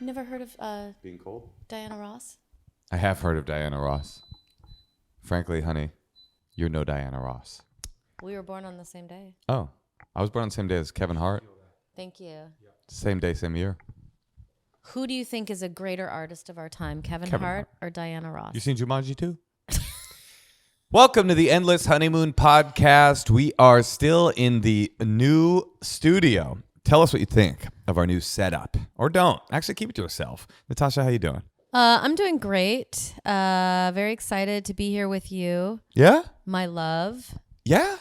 never heard of Being cold? Diana Ross? I have heard of Diana Ross. Frankly, honey, you're no Diana Ross. We were born on the same day. Oh, I was born on the same day as Kevin Hart. Thank you. Same day, same year. Who do you think is a greater artist of our time, Kevin Hart or Diana Ross? You seen Jumanji too? Welcome to the Endless Honeymoon Podcast. We are still in the new studio. Tell us what you think of our new setup. Or don't. Actually, keep it to yourself. Natasha, how you doing? I'm doing great. Very excited to be here with you. Yeah? My love. Yeah?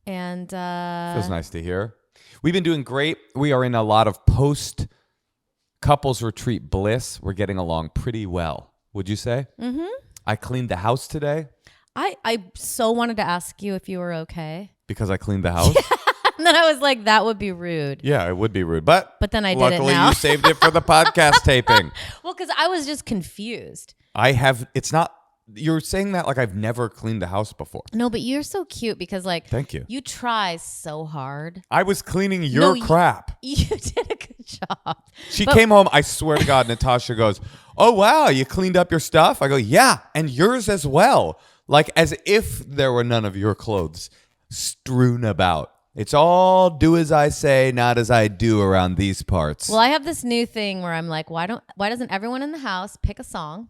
And feels nice to hear. We've been doing great. We are in a lot of post-couples retreat bliss. We're getting along pretty well, would you say? Mm-hmm. I cleaned the house today. I so wanted to ask you if you were okay. Because I cleaned the house? And then I was like, that would be rude. Yeah, it would be rude. But then I did it now. Luckily, you saved it for the podcast taping. Well, because I was just confused. You're saying that like I've never cleaned the house before. No, but you're so cute because Thank you. You try so hard. I was cleaning your crap. You did a good job. She came home. I swear to God, Natasha goes, "Oh, wow, you cleaned up your stuff?" I go, "Yeah, and yours as well." Like as if there were none of your clothes strewn about. It's all do as I say, not as I do around these parts. Well, I have this new thing where I'm like, why doesn't everyone in the house pick a song?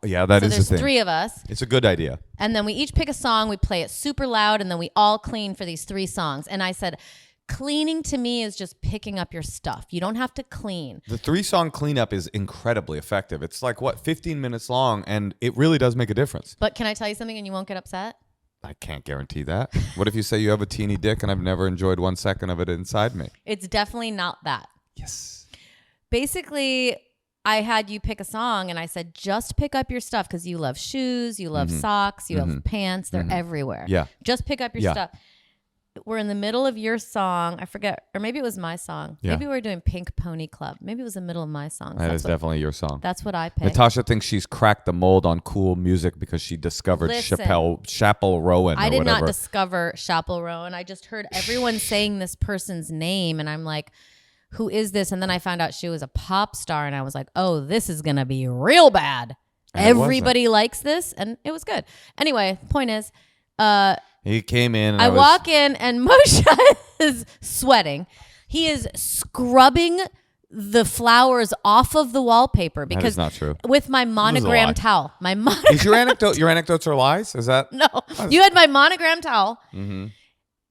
Yeah, that is the thing. There's 3 of us. It's a good idea. And then we each pick a song, we play it super loud, and then we all clean for these 3 songs. And I said, cleaning to me is just picking up your stuff. You don't have to clean. The 3-song cleanup is incredibly effective. It's like, 15 minutes long, and it really does make a difference. But can I tell you something and you won't get upset? I can't guarantee that. What if you say you have a teeny dick and I've never enjoyed 1 second of it inside me? It's definitely not that. Yes. Basically, I had you pick a song and I said, just pick up your stuff because you love shoes, you love socks, you love pants. They're everywhere. Yeah. Just pick up your stuff. We're in the middle of your song. I forget. Or maybe it was my song. Yeah. Maybe we were doing Pink Pony Club. Maybe it was the middle of my song. That is definitely your song. That's what I picked. Natasha thinks she's cracked the mold on cool music because she discovered Chappell Rowan. I did not discover Chappell Rowan. I just heard everyone saying this person's name. And I'm like, who is this? And then I found out she was a pop star. And I was like, oh, this is going to be real bad. And everybody likes this. And it was good. Anyway, point is, he came in. And I walk in and Moshe is sweating. He is scrubbing the flowers off of the wallpaper because that is not true. With my monogram towel. Is your anecdotes are lies? Is that? No. You had my monogram towel. Mm-hmm.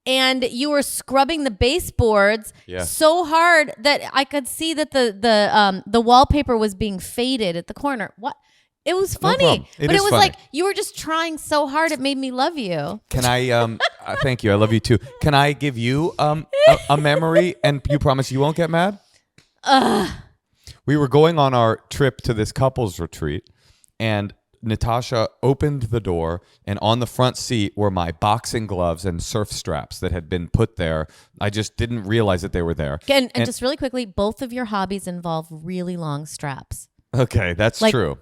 And you were scrubbing the baseboards so hard that I could see that the wallpaper was being faded at the corner. What? It was funny, but it was funny. Like you were just trying so hard. It made me love you. Can I? Thank you. I love you too. Can I give you a memory and you promise you won't get mad? We were going on our trip to this couples retreat, and Natasha opened the door, and on the front seat were my boxing gloves and surf straps that had been put there. I just didn't realize that they were there. And just really quickly, both of your hobbies involve really long straps. Okay, that's true.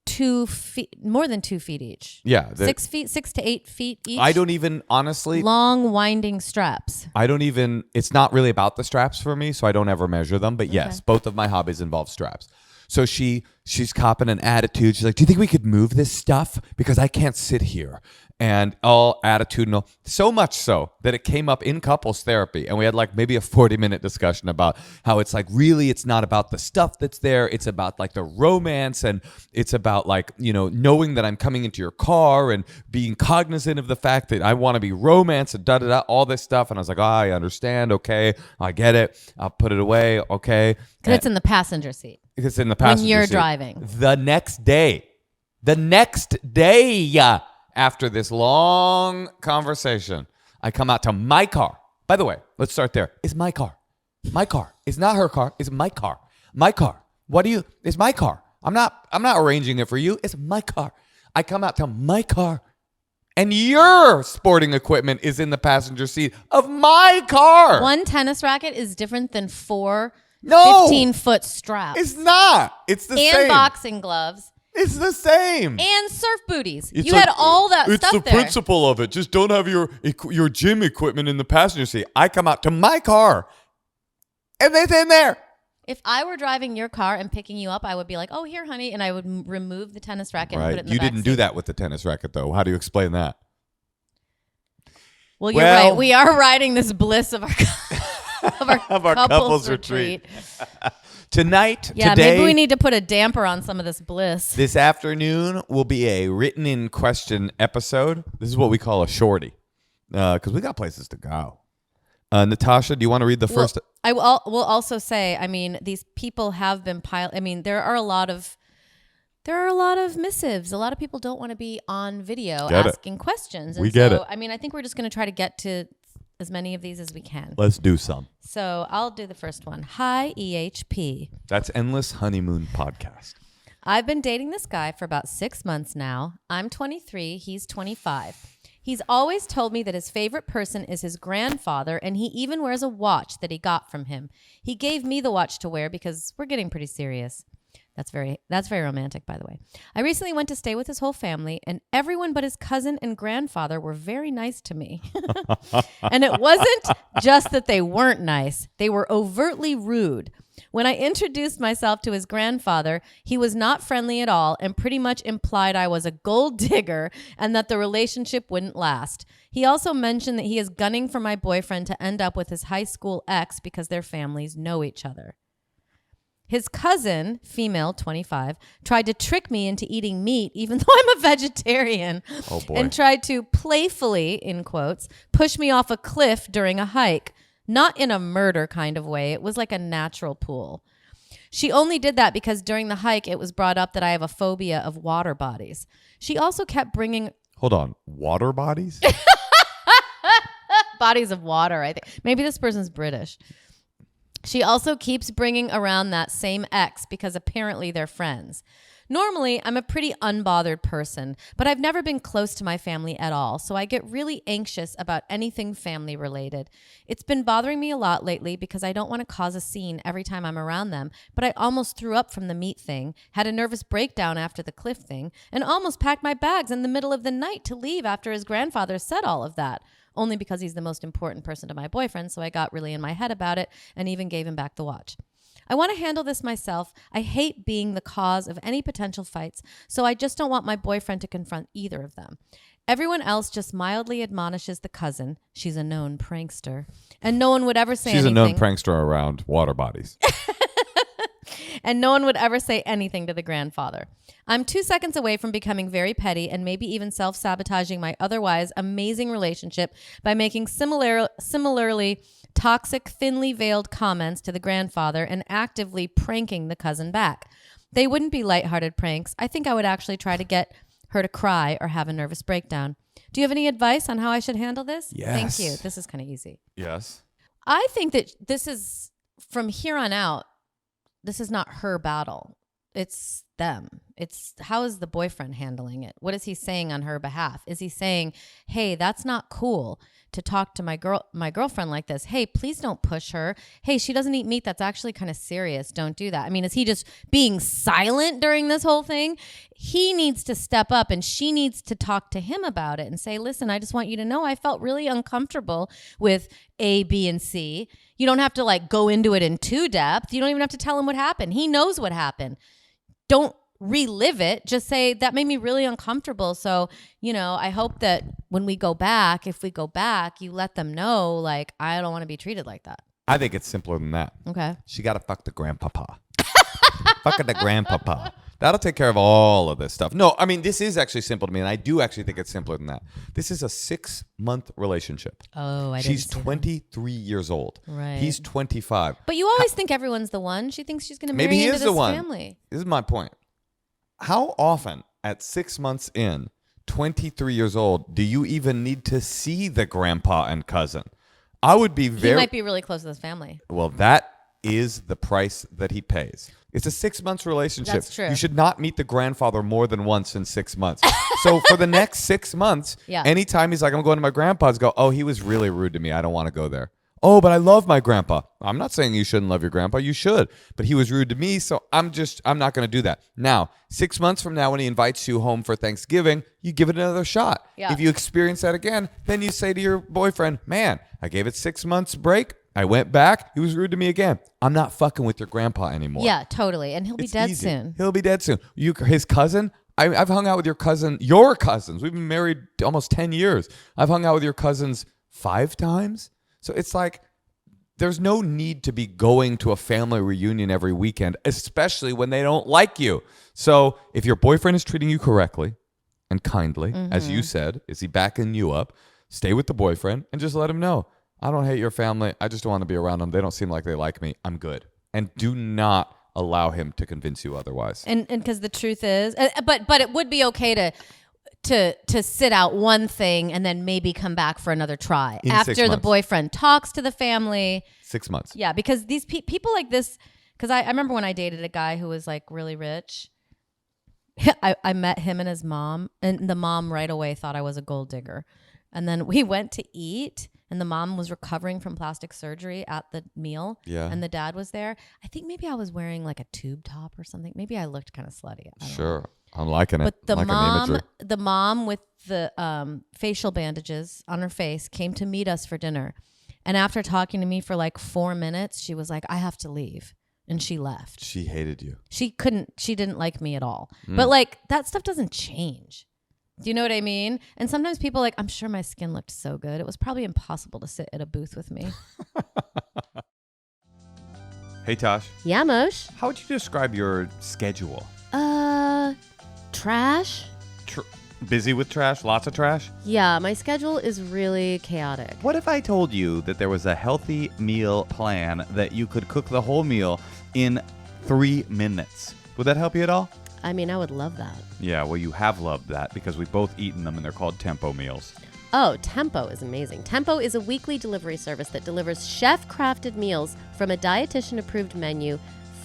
2 feet, more than 2 feet each. Yeah. 6 feet, 6 to 8 feet each. I don't even, honestly. Long winding straps. It's not really about the straps for me, so I don't ever measure them. But yes, both of my hobbies involve straps. So she's copping an attitude. She's like, do you think we could move this stuff? Because I can't sit here. And all attitudinal. So much so that it came up in couples therapy. And we had like maybe a 40-minute discussion about how it's like, really, it's not about the stuff that's there. It's about like the romance. And it's about like, knowing that I'm coming into your car and being cognizant of the fact that I want to be romance and da-da-da, all this stuff. And I was like, I understand. Okay. I get it. I'll put it away. Okay. Because it's in the passenger seat. It's in the passenger seat. When you're driving. The next day, after this long conversation, I come out to my car. By the way, let's start there. It's my car. My car. It's not her car. It's my car. My car. It's my car. I'm not arranging it for you. It's my car. I come out to my car, and your sporting equipment is in the passenger seat of my car. 1 tennis racket is different than 4 15-foot straps. It's not. It's the same. And boxing gloves. It's the same. And surf booties. You had all that stuff there. It's the principle of it. Just don't have your gym equipment in the passenger seat. I come out to my car, and it's in there. If I were driving your car and picking you up, I would be like, "Oh, here, honey," and I would remove the tennis racket and put it in the You back didn't seat. do that with the tennis racket, though. How do you explain that? Well, you're right. We are riding this bliss of our Of our couples retreat. Tonight, yeah, today, maybe we need to put a damper on some of this bliss. This afternoon will be a written in question episode. This is what we call a shorty because we got places to go. Natasha, do you want to read the first? I will also say, I mean, these people have been there are a lot of missives. A lot of people don't want to be on video asking questions. And get it. I mean, I think we're just going to try to get to as many of these as we can. Let's do some. So I'll do the first one. Hi, EHP. That's Endless Honeymoon Podcast. I've been dating this guy for about 6 months now. I'm 23. He's 25. He's always told me that his favorite person is his grandfather, and he even wears a watch that he got from him. He gave me the watch to wear because we're getting pretty serious. That's very romantic, by the way. I recently went to stay with his whole family, and everyone but his cousin and grandfather were very nice to me. And it wasn't just that they weren't nice. They were overtly rude. When I introduced myself to his grandfather, he was not friendly at all and pretty much implied I was a gold digger and that the relationship wouldn't last. He also mentioned that he is gunning for my boyfriend to end up with his high school ex because their families know each other. His cousin, female, 25, tried to trick me into eating meat even though I'm a vegetarian. Oh boy. And tried to playfully, in quotes, push me off a cliff during a hike. Not in a murder kind of way. It was like a natural pool. She only did that because during the hike, it was brought up that I have a phobia of water bodies. She also kept bringing... Hold on. Water bodies? Bodies of water, I think. Maybe this person's British. She also keeps bringing around that same ex because apparently they're friends. Normally, I'm a pretty unbothered person, but I've never been close to my family at all, so I get really anxious about anything family related. It's been bothering me a lot lately because I don't want to cause a scene every time I'm around them, but I almost threw up from the meat thing, had a nervous breakdown after the cliff thing, and almost packed my bags in the middle of the night to leave after his grandfather said all of that. Only because he's the most important person to my boyfriend, so I got really in my head about it and even gave him back the watch. I want to handle this myself. I hate being the cause of any potential fights, so I just don't want my boyfriend to confront either of them. Everyone else just mildly admonishes the cousin. She's a known prankster. And no one would ever say anything. She's a known prankster around water bodies. And no one would ever say anything to the grandfather. I'm 2 seconds away from becoming very petty and maybe even self-sabotaging my otherwise amazing relationship by making similarly toxic, thinly veiled comments to the grandfather and actively pranking the cousin back. They wouldn't be lighthearted pranks. I think I would actually try to get her to cry or have a nervous breakdown. Do you have any advice on how I should handle this? Yes. Thank you. This is kind of easy. Yes. I think that this is, from here on out, this is not her battle. It's them. It's how is the boyfriend handling it? What is he saying on her behalf? Is he saying, hey, that's not cool to talk to my girlfriend like this? Hey, please don't push her. Hey, she doesn't eat meat. That's actually kind of serious. Don't do that. I mean, is he just being silent during this whole thing? He needs to step up and she needs to talk to him about it and say, listen, I just want you to know I felt really uncomfortable with A, B, and C. You don't have to like go into it in too depth. You don't even have to tell him what happened. He knows what happened. Don't relive it. Just say that made me really uncomfortable. So, I hope that when we go back, if we go back, you let them know, like, I don't want to be treated like that. I think it's simpler than that. Okay. She got to fuck the grandpapa. Fuck the grandpapa. That'll take care of all of this stuff. No, I mean, this is actually simple to me, and I do actually think it's simpler than that. This is a 6-month relationship. Oh, I didn't She's see that. 23 years old. Right. He's 25. But you always think everyone's the one. She thinks she's going to marry Maybe he into is this the one. family. This is my point. How often at 6 months in, 23 years old, do you even need to see the grandpa and cousin? I would be He might be really close to this family. Well, that is the price that he pays. It's a 6 months relationship. That's true. You should not meet the grandfather more than once in 6 months. So for the next 6 months, anytime he's like, I'm going to my grandpa's, go, oh, he was really rude to me. I don't want to go there. Oh, but I love my grandpa. I'm not saying you shouldn't love your grandpa. You should. But he was rude to me, so I'm not going to do that. Now, 6 months from now, when he invites you home for Thanksgiving, you give it another shot. Yeah. If you experience that again, then you say to your boyfriend, man, I gave it 6 months break. I went back. He was rude to me again. I'm not fucking with your grandpa anymore. Yeah, totally. And he'll be dead easy. soon. He'll be dead soon. His cousin, I've hung out with your cousins. We've been married almost 10 years. I've hung out with your cousins 5 times. So it's like, there's no need to be going to a family reunion every weekend, especially when they don't like you. So if your boyfriend is treating you correctly and kindly, as you said, is he backing you up? Stay with the boyfriend and just let him know, I don't hate your family. I just don't want to be around them. They don't seem like they like me. I'm good. And do not allow him to convince you otherwise. And because the truth is, but it would be okay to sit out one thing and then maybe come back for another try after the boyfriend talks to the family. 6 months. Yeah, because these people like this, because I remember when I dated a guy who was like really rich. I met him and his mom, and the mom right away thought I was a gold digger. And then we went to eat, and the mom was recovering from plastic surgery at the meal. Yeah. And the dad was there. I think maybe I was wearing like a tube top or something. Maybe I looked kind of slutty. Sure. I'm liking it. But the mom with the facial bandages on her face came to meet us for dinner. And after talking to me for like 4 minutes, she was like, I have to leave. And she left. She hated you. She didn't like me at all. But like that stuff doesn't change. Do you know what I mean? And sometimes people like, I'm sure my skin looked so good. It was probably impossible to sit at a booth with me. Hey, Tosh. Yeah, Moshe. How would you describe your schedule? Trash? Busy with trash? Lots of trash? Yeah, my schedule is really chaotic. What if I told you that there was a healthy meal plan that you could cook the whole meal in 3 minutes? Would that help you at all? I mean, I would love that. Yeah, well, you have loved that because we've both eaten them and they're called Tempo meals. Oh, Tempo is amazing. Tempo is a weekly delivery service that delivers chef-crafted meals from a dietitian-approved menu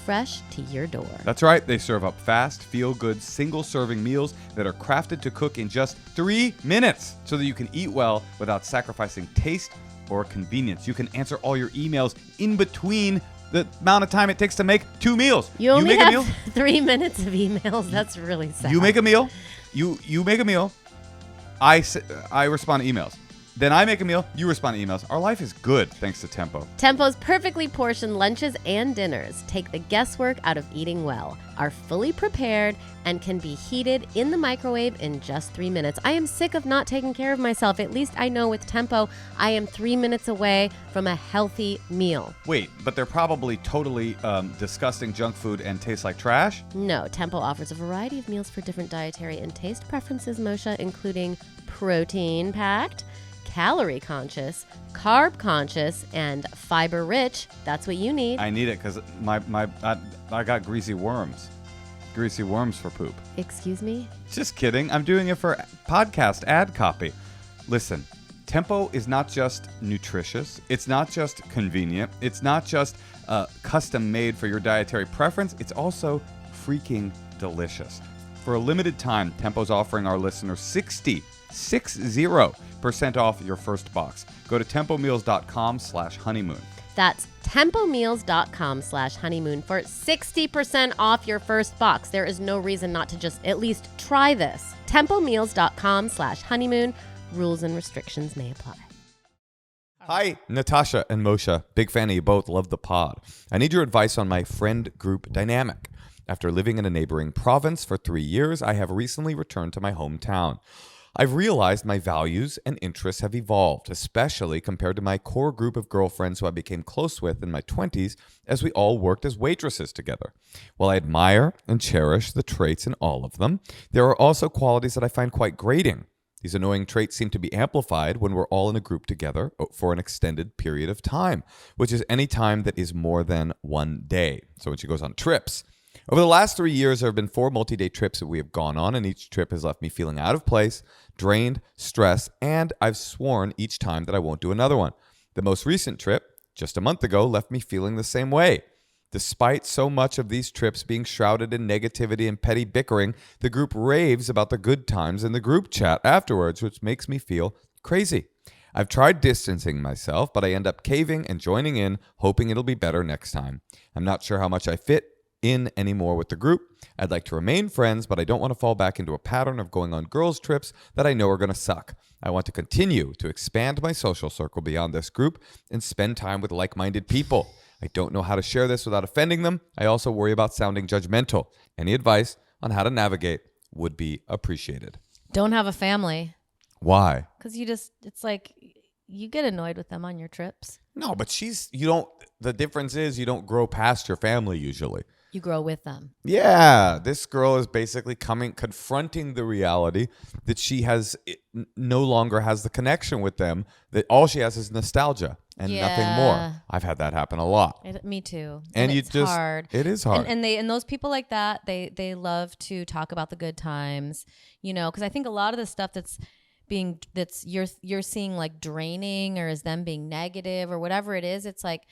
fresh to your door. That's right. They serve up fast, feel-good, single-serving meals that are crafted to cook in just 3 minutes so that you can eat well without sacrificing taste or convenience. You can answer all your emails in between the amount of time it takes to make 2 meals. You only make have a meal. 3 minutes of emails. That's really sad. You make a meal. You make a meal. I respond to emails. Then I make a meal, you respond to emails. Our life is good thanks to Tempo. Tempo's perfectly portioned lunches and dinners take the guesswork out of eating well, are fully prepared, and can be heated in the microwave in just 3 minutes. I am sick of not taking care of myself. At least I know with Tempo, I am 3 minutes away from a healthy meal. Wait, but they're probably totally disgusting junk food and taste like trash? No, Tempo offers a variety of meals for different dietary and taste preferences, Moshe, including protein-packed, calorie-conscious, carb-conscious, and fiber-rich. That's what you need. I need it because I got greasy worms. Greasy worms for poop. Excuse me? Just kidding. I'm doing it for podcast ad copy. Listen, Tempo is not just nutritious. It's not just convenient. It's not just custom made for your dietary preference. It's also freaking delicious. For a limited time, Tempo's offering our listeners 60% off your first box. Go to tempomeals.com/honeymoon. That's tempomeals.com/honeymoon for 60% off your first box. There is no reason not to just at least try this. tempomeals.com/honeymoon. Rules and restrictions may apply. Hi, Natasha and Moshe. Big fan of you both. Love the pod. I need your advice on my friend group dynamic. After living in a neighboring province for 3 years, I have recently returned to my hometown. I've realized my values and interests have evolved, especially compared to my core group of girlfriends who I became close with in my 20s as we all worked as waitresses together. While I admire and cherish the traits in all of them, there are also qualities that I find quite grating. These annoying traits seem to be amplified when we're all in a group together for an extended period of time, which is any time that is more than 1 day. So when she goes on trips. Over the last 3 years, there have been 4 multi-day trips that we have gone on, and each trip has left me feeling out of place, drained, stressed, and I've sworn each time that I won't do another one. The most recent trip, just a month ago, left me feeling the same way. Despite so much of these trips being shrouded in negativity and petty bickering, the group raves about the good times in the group chat afterwards, which makes me feel crazy. I've tried distancing myself, but I end up caving and joining in, hoping it'll be better next time. I'm not sure how much I fit in anymore with the group. I'd like to remain friends, but I don't want to fall back into a pattern of going on girls' trips that I know are going to suck. I want to continue to expand my social circle beyond this group and spend time with like-minded people. I don't know how to share this without offending them. I also worry about sounding judgmental. Any advice on how to navigate would be appreciated. Don't have a family. Why? Because it's like you get annoyed with them on your trips. No, but the difference is you don't grow past your family usually. You grow with them. Yeah, this girl is basically confronting the reality that she no longer has the connection with them, that all she has is nostalgia and nothing more. I've had that happen a lot. Me too. And it's hard. It is hard. And those people like that, they love to talk about the good times, because I think a lot of the stuff you're seeing like draining or is them being negative or whatever it is, it's like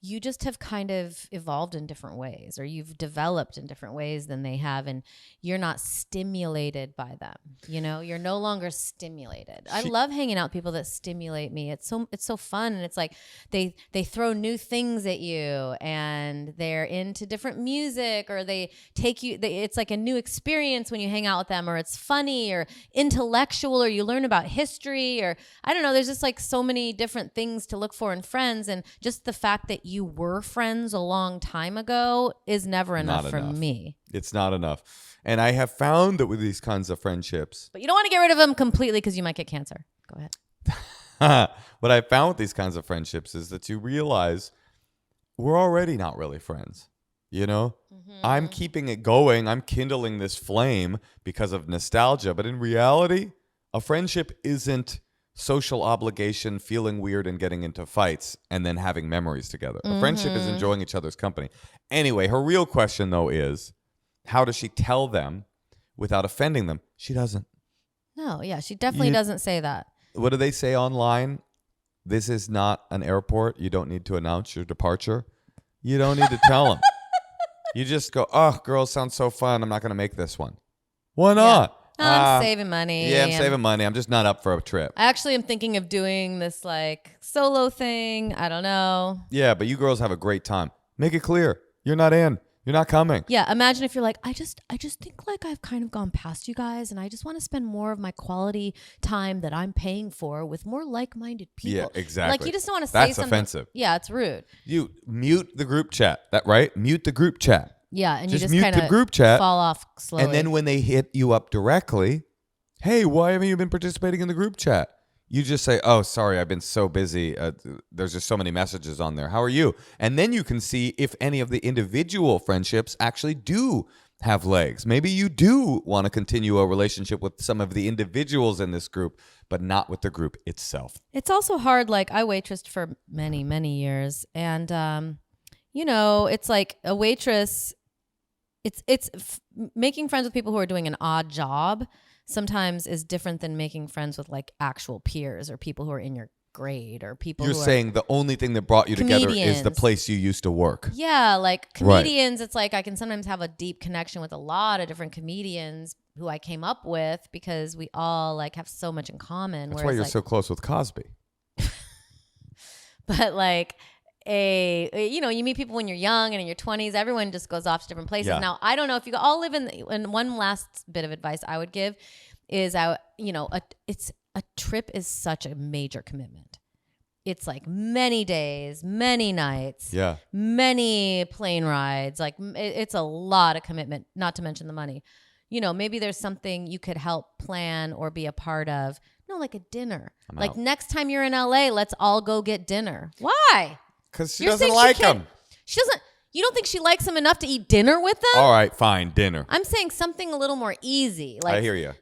you just have kind of evolved in different ways, or you've developed in different ways than they have, and you're not stimulated by them. You're no longer stimulated. I love hanging out with people that stimulate me. It's so fun, and it's like they throw new things at you, and they're into different music, or they take you. It's like a new experience when you hang out with them, or it's funny or intellectual, or you learn about history, or I don't know. There's just like so many different things to look for in friends, and just the fact that you were friends a long time ago is never enough for me. It's not enough. And I have found that with these kinds of friendships. But you don't want to get rid of them completely because you might get cancer. Go ahead. What I found with these kinds of friendships is that you realize we're already not really friends. I'm keeping it going. I'm kindling this flame because of nostalgia. But in reality, a friendship isn't social obligation, feeling weird and getting into fights, and then having memories together. A friendship is enjoying each other's company. Anyway, her real question, though, is how does she tell them without offending them? She doesn't. No, yeah, she definitely doesn't say that. What do they say online? This is not an airport. You don't need to announce your departure. You don't need to tell them. You just go, oh, girls sound so fun. I'm not going to make this one. Why not? Yeah. I'm saving money. Yeah, I'm saving money. I'm just not up for a trip. I actually am thinking of doing this like solo thing. I don't know. Yeah, but you girls have a great time. Make it clear. You're not in. You're not coming. Yeah, imagine if you're like, I just think like I've kind of gone past you guys, and I just want to spend more of my quality time that I'm paying for with more like-minded people. Yeah, exactly. Like you just don't want to say That's something. offensive. Yeah, it's rude. You mute the group chat. Right? Mute the group chat. Yeah, and just you just mute kind the group chat, fall off slowly. And then when they hit you up directly, hey, why haven't you been participating in the group chat? You just say, oh, sorry, I've been so busy. There's just so many messages on there. How are you? And then you can see if any of the individual friendships actually do have legs. Maybe you do want to continue a relationship with some of the individuals in this group, but not with the group itself. It's also hard. Like I waitressed for many, many years. And, it's like a waitress, making friends with people who are doing an odd job sometimes is different than making friends with like actual peers or people who are in your grade or people You're who saying the only thing that brought you together is the place you used to work. Yeah, like comedians, It's like I can sometimes have a deep connection with a lot of different comedians who I came up with because we all like have so much in common. That's why you're so close with Cosby. But like you meet people when you're young and in your 20s, everyone just goes off to different places. Yeah. Now, I don't know if you all live in one last bit of advice I would give is a trip is such a major commitment. It's like many days, many nights, many plane rides. Like it's a lot of commitment, not to mention the money. Maybe there's something you could help plan or be a part of. No, like a dinner. Like next time you're in LA, let's all go get dinner. Why? Because she doesn't like him. She doesn't. You don't think she likes him enough to eat dinner with them? All right, fine, dinner. I'm saying something a little more easy. Like, I hear you.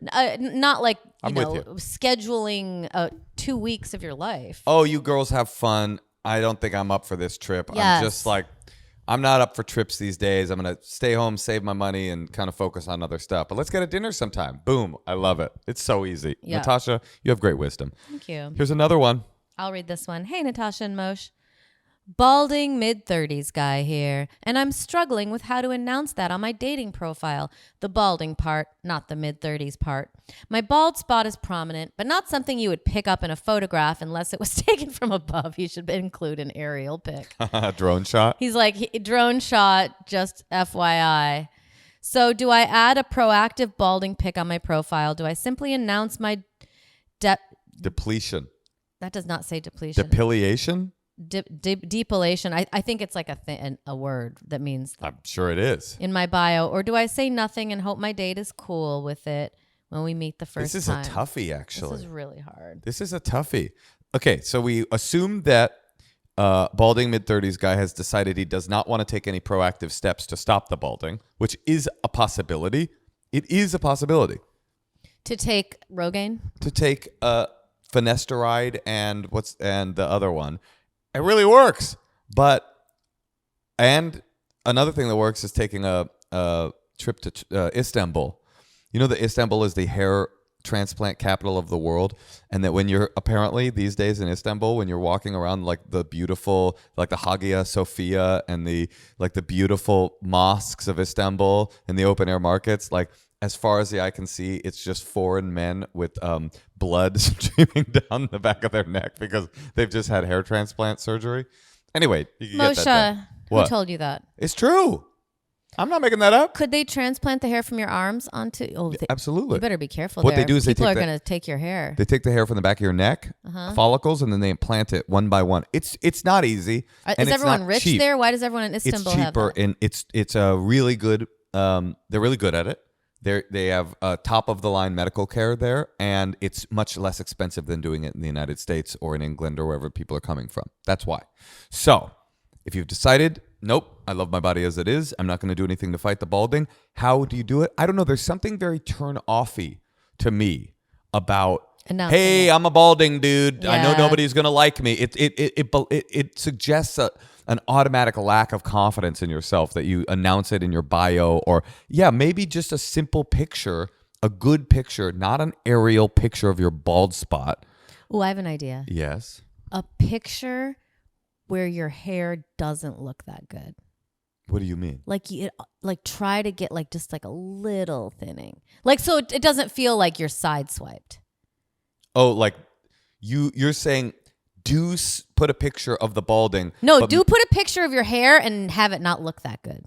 Not like with you. Scheduling 2 weeks of your life. Oh, you girls have fun. I don't think I'm up for this trip. Yes. I'm just like, I'm not up for trips these days. I'm going to stay home, save my money, and kind of focus on other stuff. But let's get a dinner sometime. Boom. I love it. It's so easy. Yeah. Natasha, you have great wisdom. Thank you. Here's another one. I'll read this one. Hey, Natasha and Moshe. Balding mid-30s guy here, and I'm struggling with how to announce that on my dating profile. The balding part, not the mid-30s part. My bald spot is prominent, but not something you would pick up in a photograph unless it was taken from above. You should include an aerial pic. Drone shot? He's like, drone shot, just FYI. So do I add a proactive balding pic on my profile? Do I simply announce my depletion? That does not say depletion. Depilation? Depilation. I think it's like a word that means. I'm sure it is. In my bio. Or do I say nothing and hope my date is cool with it when we meet the first time? This is a toughie, actually. This is really hard. This is a toughie. Okay, so we assume that balding mid-30s guy has decided he does not want to take any proactive steps to stop the balding, which is a possibility. It is a possibility. To take Rogaine? To take finasteride and the other one. It really works. And another thing that works is taking a trip to Istanbul. You know that Istanbul is the hair transplant capital of the world, and that when you're apparently these days in Istanbul, when you're walking around like the beautiful, like the Hagia Sophia and the beautiful mosques of Istanbul and the open air markets, like as far as the eye can see, it's just foreign men with blood streaming down the back of their neck because they've just had hair transplant surgery. Anyway, you can get that done. Who told you that? It's true. I'm not making that up. Could they transplant the hair from your arms onto? Absolutely. You better be careful. What they do is people are going to take your hair. They take the hair from the back of your neck, follicles, and then they implant it one by one. It's not easy. Is everyone rich cheap. there? Why does everyone in Istanbul have that? It's cheaper, and it's a really good. They're really good at it. They have top of the line medical care there, and it's much less expensive than doing it in the United States or in England or wherever people are coming from. That's why. So, if you've decided, nope, I love my body as it is, I'm not going to do anything to fight the balding. How do you do it? I don't know. There's something very turn-offy to me about, hey, I'm a balding dude. Yeah. I know nobody's going to like me. It suggests an automatic lack of confidence in yourself that you announce it in your bio, or maybe just a simple picture, a good picture, not an aerial picture of your bald spot. Oh, I have an idea. Yes. A picture where your hair doesn't look that good. What do you mean? Like try to get just a little thinning. So it doesn't feel like you're sideswiped. Oh, like you're saying put a picture of the balding. No, put a picture of your hair and have it not look that good.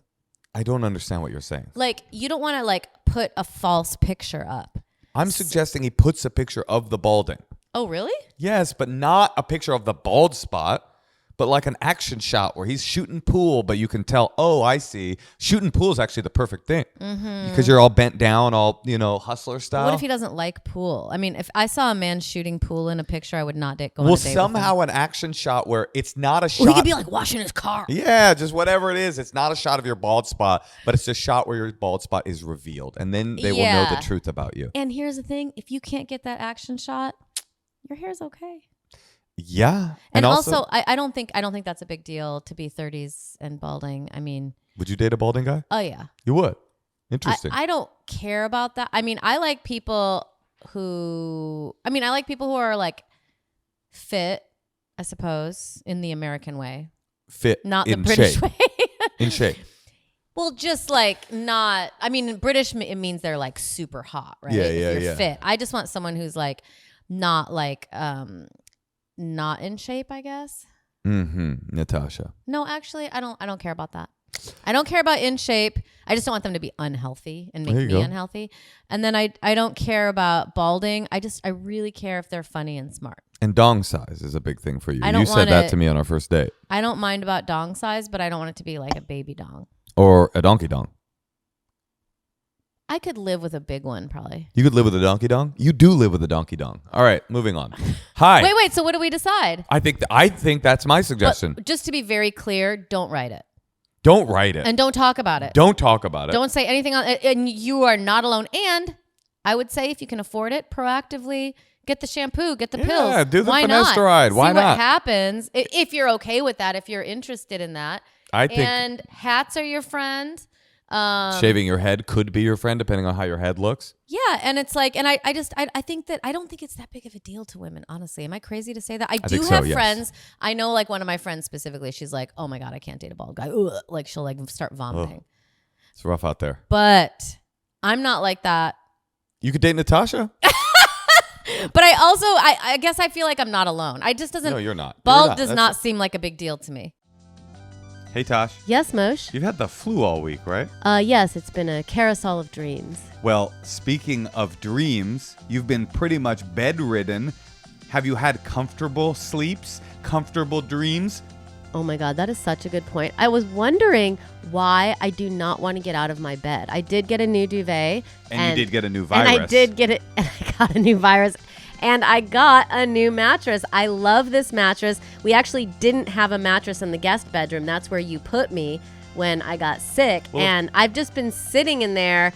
I don't understand what you're saying. You don't want to put a false picture up. I'm suggesting he puts a picture of the balding. Oh, really? Yes, but not a picture of the bald spot. But like an action shot where he's shooting pool, but you can tell, oh, I see. Shooting pool is actually the perfect thing. Because you're all bent down, all, hustler style. What if he doesn't like pool? I mean, if I saw a man shooting pool in a picture, I would not go on a date with somehow an action shot where it's not a shot. Or he could be washing his car. Yeah, just whatever it is. It's not a shot of your bald spot, but it's a shot where your bald spot is revealed. And then they will know the truth about you. And here's the thing. If you can't get that action shot, your hair's okay. Yeah. And also I don't think that's a big deal to be 30s and balding. I mean, would you date a balding guy? Oh yeah. You would. Interesting. I don't care about that. I mean, I like people who are fit, I suppose, in the American way. Fit. Not the British way. In shape. Well, just not, I mean, in British it means they're super hot, right? Yeah, if you're yeah. fit. I just want someone who's not in shape, I guess. Natasha. No, actually, I don't care about that. I don't care about in shape. I just don't want them to be unhealthy and make me unhealthy. And then I don't care about balding. I really care if they're funny and smart. And dong size is a big thing for you. You said that to me on our first date. I don't mind about dong size, but I don't want it to be like a baby dong. Or a donkey dong. I could live with a big one, probably. You could live with a donkey dong? You do live with a donkey dong. All right, moving on. Hi. Wait. So what do we decide? I think that's my suggestion. But just to be very clear, don't write it. Don't write it. And don't talk about it. Don't talk about it. Don't say anything on it. And you are not alone. And I would say if you can afford it, proactively get the shampoo, get the pills. Yeah, do the Why finasteride. not? Why See not? what happens. If you're okay with that, if you're interested in that. I think. And hats are your friend. Shaving your head could be your friend, depending on how your head looks. Yeah, and it's like, and I think that I don't think it's that big of a deal to women, honestly. Am I crazy to say that? I do think so, have yes. friends. I know, like one of my friends specifically, she's like, oh my God, I can't date a bald guy. Ugh. Like she'll like start vomiting. It's rough out there. But I'm not like that. You could date Natasha. But I also, I guess I feel like I'm not alone. I just doesn't. No, you're not. Bald does not seem like a big deal to me. Hey, Tosh. Yes, Moshe? You've had the flu all week, right? Yes, it's been a carousel of dreams. Well, speaking of dreams, you've been pretty much bedridden. Have you had comfortable sleeps, comfortable dreams? Oh my God, that is such a good point. I was wondering why I do not want to get out of my bed. I did get a new duvet. And you did get a new virus. And I did get it, and I got a new virus. And I got a new mattress. I love this mattress. We actually didn't have a mattress in the guest bedroom. That's where you put me when I got sick. Well, and I've just been sitting in there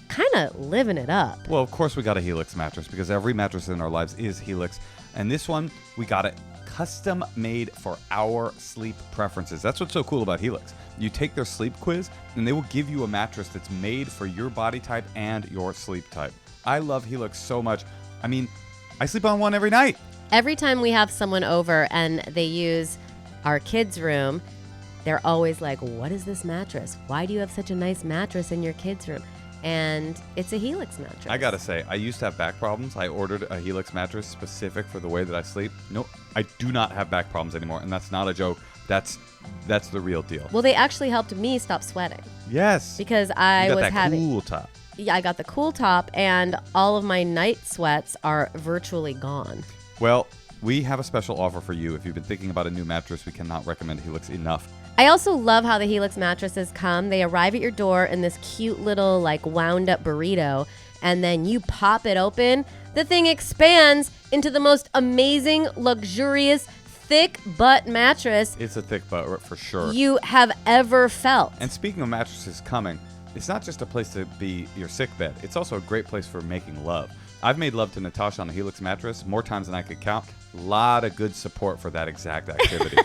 kind of living it up. Well, of course we got a Helix mattress because every mattress in our lives is Helix. And this one, we got it custom made for our sleep preferences. That's what's so cool about Helix. You take their sleep quiz and they will give you a mattress that's made for your body type and your sleep type. I love Helix so much. I mean, I sleep on one every night. Every time we have someone over and they use our kids' room, they're always like, what is this mattress? Why do you have such a nice mattress in your kids' room? And it's a Helix mattress. I gotta say, I used to have back problems. I ordered a Helix mattress specific for the way that I sleep. No, I do not have back problems anymore, and that's not a joke. That's the real deal. Well, they actually helped me stop sweating Yes. because I you got was that having cool top. Yeah, I got the cool top, and all of my night sweats are virtually gone. Well, we have a special offer for you. If you've been thinking about a new mattress, we cannot recommend Helix enough. I also love how the Helix mattresses come. They arrive at your door in this cute little like wound up burrito, and then you pop it open. The thing expands into the most amazing, luxurious, thick butt mattress It's a thick butt for sure. you have ever felt. And speaking of mattresses coming, it's not just a place to be your sick bed. It's also a great place for making love. I've made love to Natasha on a Helix mattress more times than I could count. A lot of good support for that exact activity.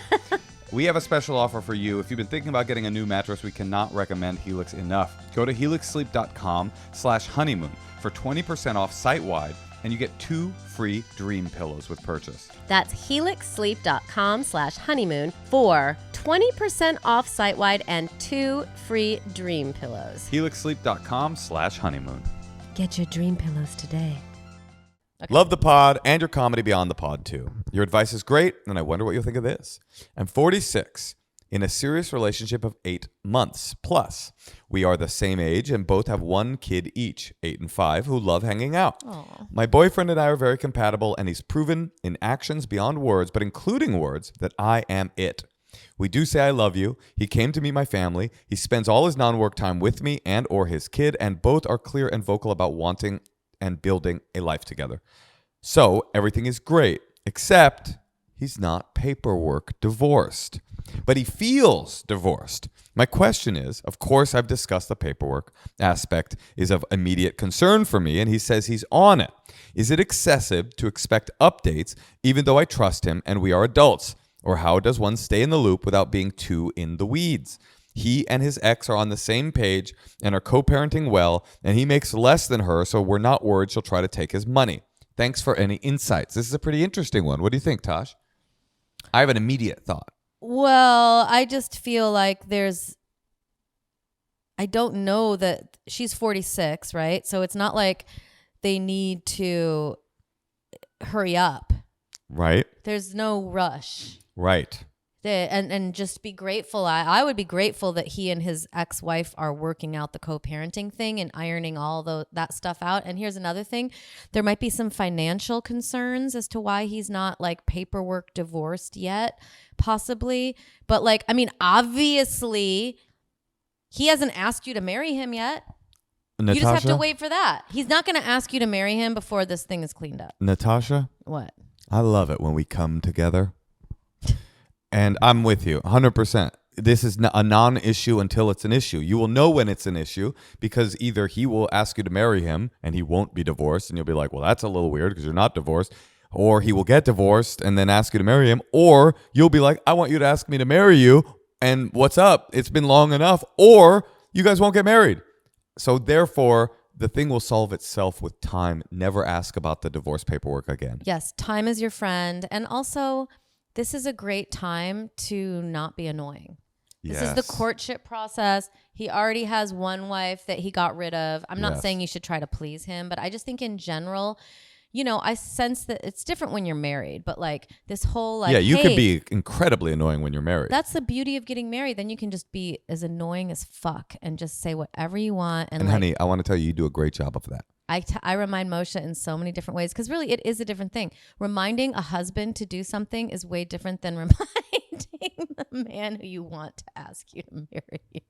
We have a special offer for you. If you've been thinking about getting a new mattress, we cannot recommend Helix enough. Go to helixsleep.com/honeymoon for 20% off site-wide, and you get 2 free dream pillows with purchase. That's helixsleep.com/honeymoon for 20% off site-wide and 2 free dream pillows. helixsleep.com/honeymoon. Get your dream pillows today. Love the pod and your comedy beyond the pod, too. Your advice is great, and I wonder what you'll think of this. I'm 46, in a serious relationship of 8 months. Plus, we are the same age and both have 1 kid each, 8 and 5, who love hanging out. Aww. My boyfriend and I are very compatible, and he's proven in actions beyond words, but including words, that I am it. We do say I love you. He came to meet my family. He spends all his non-work time with me and or his kid, and both are clear and vocal about wanting and building a life together. So everything is great, except he's not paperwork divorced, but he feels divorced. My question is, of course, I've discussed the paperwork aspect is of immediate concern for me, and he says he's on it. Is it excessive to expect updates even though I trust him and we are adults? Or how does one stay in the loop without being too in the weeds? He and his ex are on the same page and are co-parenting well, and he makes less than her, so we're not worried she'll try to take his money. Thanks for any insights. This is a pretty interesting one. What do you think, Tosh? I have an immediate thought. Well, I just feel like I don't know that she's 46, right? So it's not like they need to hurry up. Right? There's no rush. Right. And just be grateful. I would be grateful that he and his ex-wife are working out the co-parenting thing and ironing all that stuff out. And here's another thing. There might be some financial concerns as to why he's not like paperwork divorced yet, possibly. But like, I mean, obviously he hasn't asked you to marry him yet. Natasha? You just have to wait for that. He's not going to ask you to marry him before this thing is cleaned up. Natasha? What? I love it when we come together. And I'm with you 100%. This is a non-issue until it's an issue. You will know when it's an issue because either he will ask you to marry him and he won't be divorced and you'll be like, well, that's a little weird because you're not divorced. Or he will get divorced and then ask you to marry him. Or you'll be like, I want you to ask me to marry you. And what's up? It's been long enough. Or you guys won't get married. So therefore, the thing will solve itself with time. Never ask about the divorce paperwork again. Yes, time is your friend. And also, this is a great time to not be annoying. This is the courtship process. He already has one wife that he got rid of. I'm not saying you should try to please him, but I just think in general, you know, I sense that it's different when you're married, but like this whole like, you hey, can be incredibly annoying when you're married. That's the beauty of getting married. Then you can just be as annoying as fuck and just say whatever you want. And like, honey, I want to tell you, you do a great job of that. I remind Moshe in so many different ways because really it is a different thing. Reminding a husband to do something is way different than reminding the man who you want to ask you to marry you.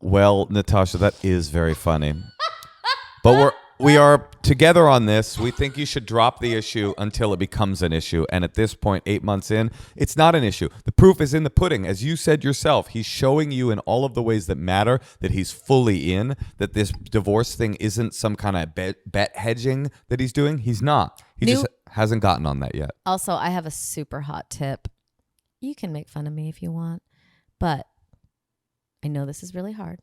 Well, Natasha, that is very funny. But we are together on this. We think you should drop the issue until it becomes an issue. And at this point, 8 months in, it's not an issue. The proof is in the pudding. As you said yourself, he's showing you in all of the ways that matter that he's fully in, that this divorce thing isn't some kind of bet hedging that he's doing. He's not. He just hasn't gotten on that yet. Also, I have a super hot tip. You can make fun of me if you want, but I know this is really hard.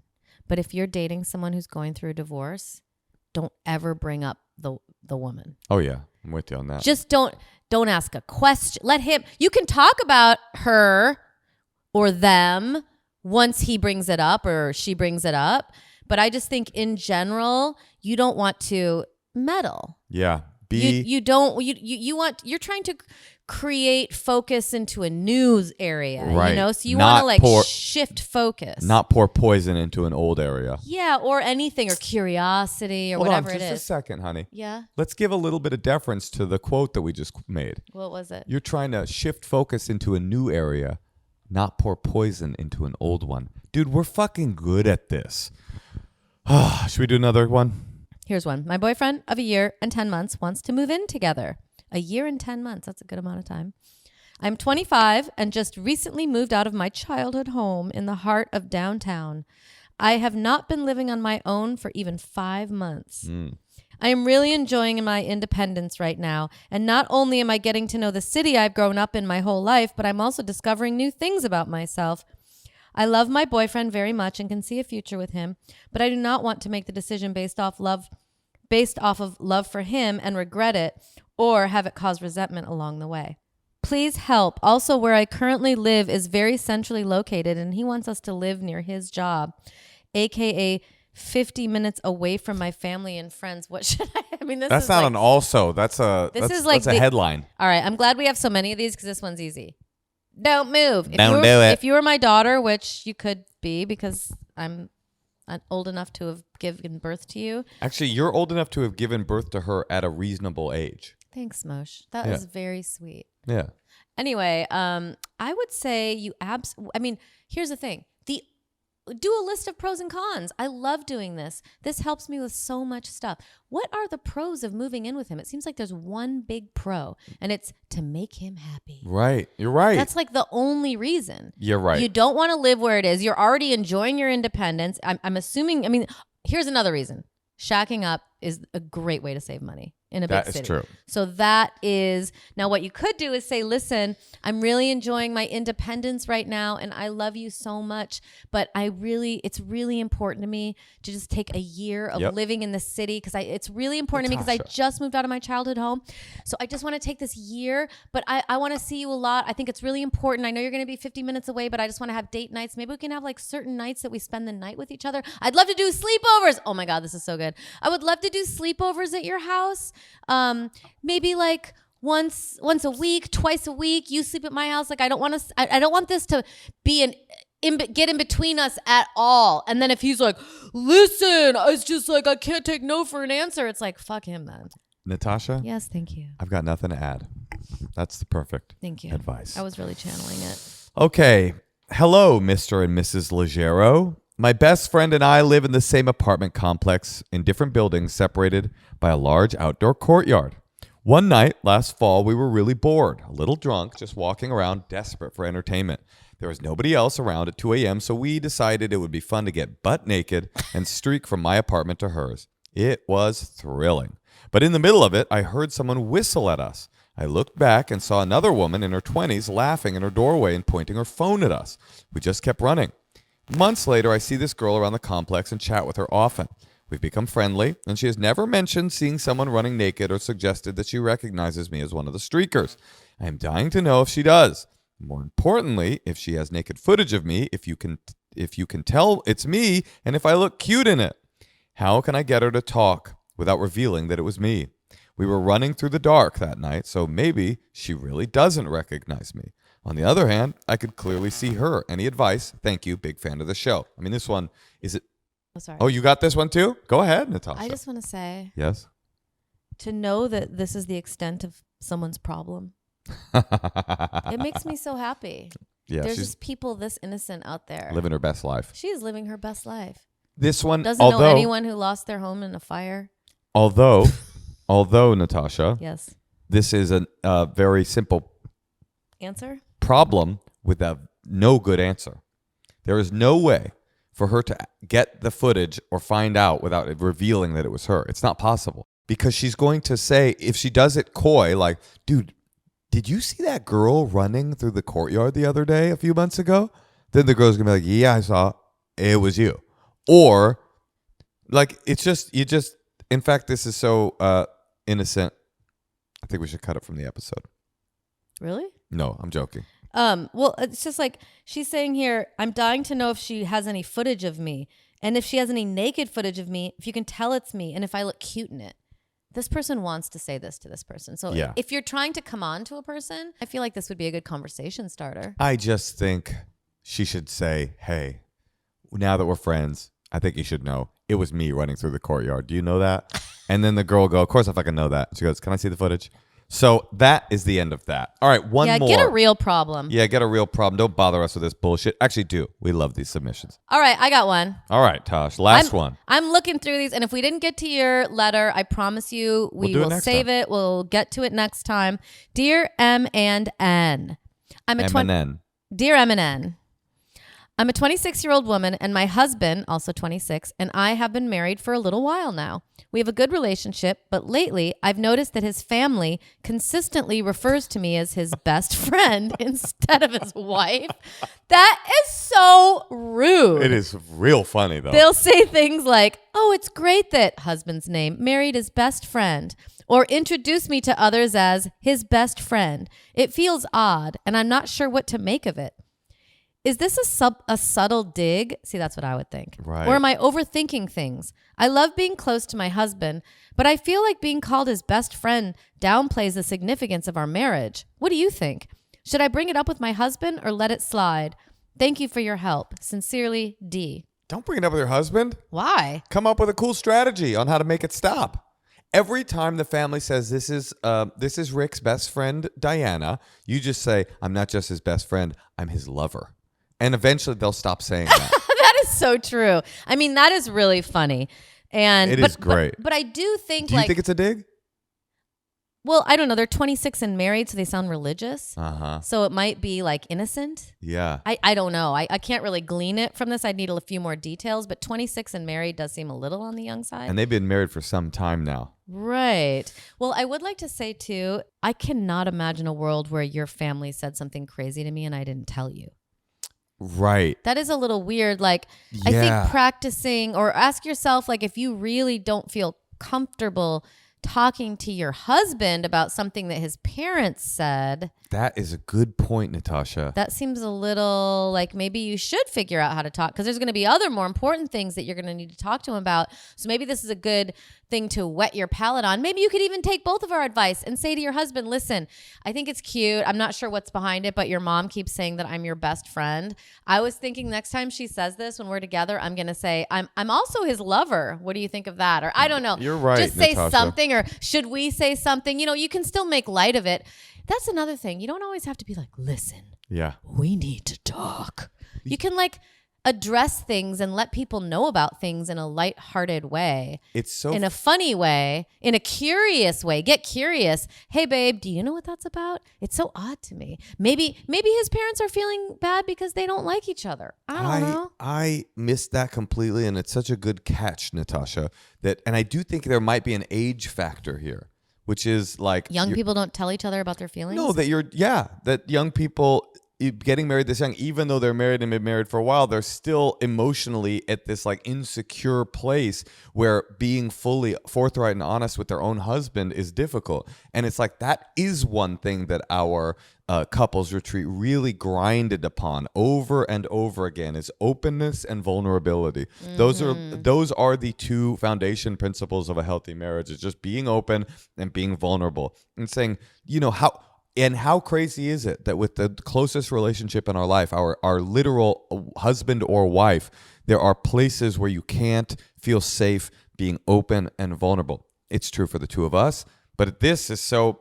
But if you're dating someone who's going through a divorce, don't ever bring up the woman. Oh yeah, I'm with you on that. Just don't ask a question. Let him. You can talk about her or them once he brings it up or she brings it up. But I just think in general, you don't want to meddle. Yeah. You're trying to create focus into a news area, right. You know, so you want to like shift focus, not pour poison into an old area. Yeah, or anything, or curiosity, or whatever it is. Hold on, just a second, honey. Yeah. Let's give a little bit of deference to the quote that we just made. What was it? You're trying to shift focus into a new area, not pour poison into an old one. Dude, we're fucking good at this. Should we do another one? Here's one. My boyfriend of a year and 10 months wants to move in together. A year and 10 months. That's a good amount of time. I'm 25 and just recently moved out of my childhood home in the heart of downtown. I have not been living on my own for even 5 months. I am really enjoying my independence right now. And not only am I getting to know the city I've grown up in my whole life, but I'm also discovering new things about myself. I love my boyfriend very much and can see a future with him, but I do not want to make the decision based off of love for him and regret it or have it cause resentment along the way. Please help. Also, where I currently live is very centrally located and he wants us to live near his job, aka 50 minutes away from my family and friends. What should I mean, that's not like, an also. That's a headline. All right, I'm glad we have so many of these because this one's easy. Don't move. Don't do it. If you were my daughter, which you could be because I'm old enough to have given birth to you. Actually, you're old enough to have given birth to her at a reasonable age. Thanks, Moshe. That was very sweet. Yeah. Anyway, I would say here's the thing. Do a list of pros and cons. I love doing this. This helps me with so much stuff. What are the pros of moving in with him? It seems like there's one big pro, and it's to make him happy. Right. You're right. That's like the only reason. You're right. You don't want to live where it is. You're already enjoying your independence. I'm assuming, here's another reason. Shacking up is a great way to save money in a big city. That is true. So that is, now what you could do is say, listen, I'm really enjoying my independence right now and I love you so much, but it's really important to me to just take a year of living in the city because it's really important to me because I just moved out of my childhood home. So I just want to take this year, but I want to see you a lot. I think it's really important. I know you're going to be 50 minutes away, but I just want to have date nights. Maybe we can have like certain nights that we spend the night with each other. I'd love to do sleepovers. Oh my God, this is so good. I would love to do sleepovers at your house. Maybe like once a week, twice a week. You sleep at my house. Like I don't want this to be get in between us at all. And then if he's like, listen, it's just like I can't take no for an answer. It's like fuck him then. Natasha? Yes, thank you. I've got nothing to add. That's the perfect advice. I was really channeling it. Okay. Hello, Mr. and Mrs. Leggero. My best friend and I live in the same apartment complex in different buildings separated by a large outdoor courtyard. One night last fall, we were really bored, a little drunk, just walking around desperate for entertainment. There was nobody else around at 2 a.m., so we decided it would be fun to get butt naked and streak from my apartment to hers. It was thrilling. But in the middle of it, I heard someone whistle at us. I looked back and saw another woman in her 20s laughing in her doorway and pointing her phone at us. We just kept running. Months later, I see this girl around the complex and chat with her often. We've become friendly, and she has never mentioned seeing someone running naked or suggested that she recognizes me as one of the streakers. I am dying to know if she does. More importantly, if she has naked footage of me, if you can tell it's me, and if I look cute in it. How can I get her to talk without revealing that it was me? We were running through the dark that night, so maybe she really doesn't recognize me. On the other hand, I could clearly see her. Any advice? Thank you. Big fan of the show. I mean, this one, is it? Oh, sorry. Oh, you got this one too? Go ahead, Natasha. I just want to say, yes. to know that this is the extent of someone's problem, it makes me so happy. Yeah, There's she's just people this innocent out there. living her best life. She is living her best life. This one, Doesn't know anyone who lost their home in a fire. Although, Natasha, Yes. this is a very simple Answer? problem with a no good answer. There is no way for her to get the footage or find out without it revealing that it was her. It's not possible, because she's going to say, if she does it coy, like, dude, did you see that girl running through the courtyard the other day a few months ago? Then the girl's gonna be like, yeah, I saw it was you. Or like, it's just, in fact, this is so innocent. I think we should cut it from the episode. Really? No, I'm joking. Well, it's just like she's saying here, I'm dying to know if she has any footage of me. And if she has any naked footage of me, if you can tell it's me, and if I look cute in it. This person wants to say this to this person. So yeah. If you're trying to come on to a person, I feel like this would be a good conversation starter. I just think she should say, hey, now that we're friends, I think you should know it was me running through the courtyard. Do you know that? And then the girl will go, of course I fucking know that. She goes, can I see the footage? So that is the end of that. All right, one more. Yeah, get a real problem. Yeah, get a real problem. Don't bother us with this bullshit. Actually, do. We love these submissions. All right, I got one. All right, Tosh, last one. I'm looking through these, and if we didn't get to your letter, I promise you we will save it. We'll get to it next time. Dear M and N. Dear M and N. I'm a 26-year-old woman, and my husband, also 26, and I have been married for a little while now. We have a good relationship, but lately I've noticed that his family consistently refers to me as his best friend instead of his wife. That is so rude. It is real funny, though. They'll say things like, oh, it's great that husband's name married his best friend, or introduce me to others as his best friend. It feels odd, and I'm not sure what to make of it. Is this a subtle dig? See, that's what I would think. Right. Or am I overthinking things? I love being close to my husband, but I feel like being called his best friend downplays the significance of our marriage. What do you think? Should I bring it up with my husband or let it slide? Thank you for your help. Sincerely, D. Don't bring it up with your husband. Why? Come up with a cool strategy on how to make it stop. Every time the family says this is Rick's best friend, Diana, you just say, I'm not just his best friend, I'm his lover. And eventually they'll stop saying that. That is so true. I mean, that is really funny. And it is great. But I do think Do you think it's a dig? Well, I don't know. They're 26 and married, so they sound religious. Uh-huh. So it might be like innocent. Yeah. I don't know. I can't really glean it from this. I'd need a few more details, but 26 and married does seem a little on the young side. And they've been married for some time now. Right. Well, I would like to say too, I cannot imagine a world where your family said something crazy to me and I didn't tell you. Right. That is a little weird. Like, yeah. I think practicing, or ask yourself, like, if you really don't feel comfortable talking to your husband about something that his parents said. That is a good point, Natasha. That seems a little like maybe you should figure out how to talk, because there's going to be other more important things that you're going to need to talk to him about. So maybe this is a good thing to whet your palate on. Maybe you could even take both of our advice and say to your husband, listen, I think it's cute. I'm not sure what's behind it, but your mom keeps saying that I'm your best friend. I was thinking next time she says this when we're together, I'm going to say, I'm also his lover. What do you think of that? Or I don't know. You're right, Just say Natasha. something, or should we say something? You know, you can still make light of it. That's another thing. You don't always have to be like, listen, yeah, we need to talk. You can like address things and let people know about things in a lighthearted way. It's so in a funny way, in a curious way. Get curious. Hey, babe, do you know what that's about? It's so odd to me. Maybe his parents are feeling bad because they don't like each other. I don't know. I missed that completely, and it's such a good catch, Natasha. And I do think there might be an age factor here, which is like young people don't tell each other about their feelings. No, that young people getting married this young, even though they're married and been married for a while, they're still emotionally at this like insecure place where being fully forthright and honest with their own husband is difficult. And it's like that is one thing that our couples retreat really grinded upon over and over again is openness and vulnerability. Those are the two foundation principles of a healthy marriage. It's just being open and being vulnerable and saying, how crazy is it that with the closest relationship in our life, our literal husband or wife, there are places where you can't feel safe being open and vulnerable. It's true for the two of us. But this is so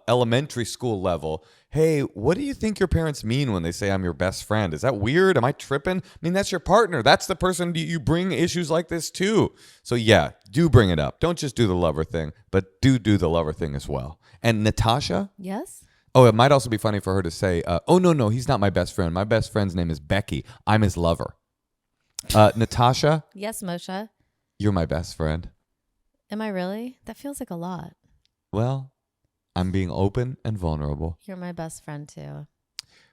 elementary school level. Hey, what do you think your parents mean when they say I'm your best friend? Is that weird? Am I tripping? I mean, that's your partner. That's the person you bring issues like this to. So yeah, do bring it up. Don't just do the lover thing, but do the lover thing as well. And Natasha? Yes? Oh, it might also be funny for her to say, oh, no, he's not my best friend. My best friend's name is Becky. I'm his lover. Natasha? Yes, Moshe. You're my best friend. Am I really? That feels like a lot. Well, I'm being open and vulnerable. You're my best friend, too.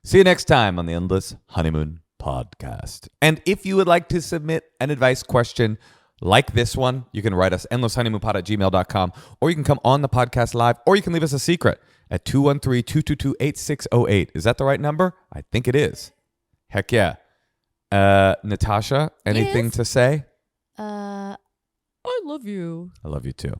See you next time on the Endless Honeymoon Podcast. And if you would like to submit an advice question like this one, you can write us endlesshoneymoonpod@gmail.com, or you can come on the podcast live, or you can leave us a secret at 213-222-8608. Is that the right number? I think it is. Heck yeah. Natasha, anything to say? I love you. I love you too.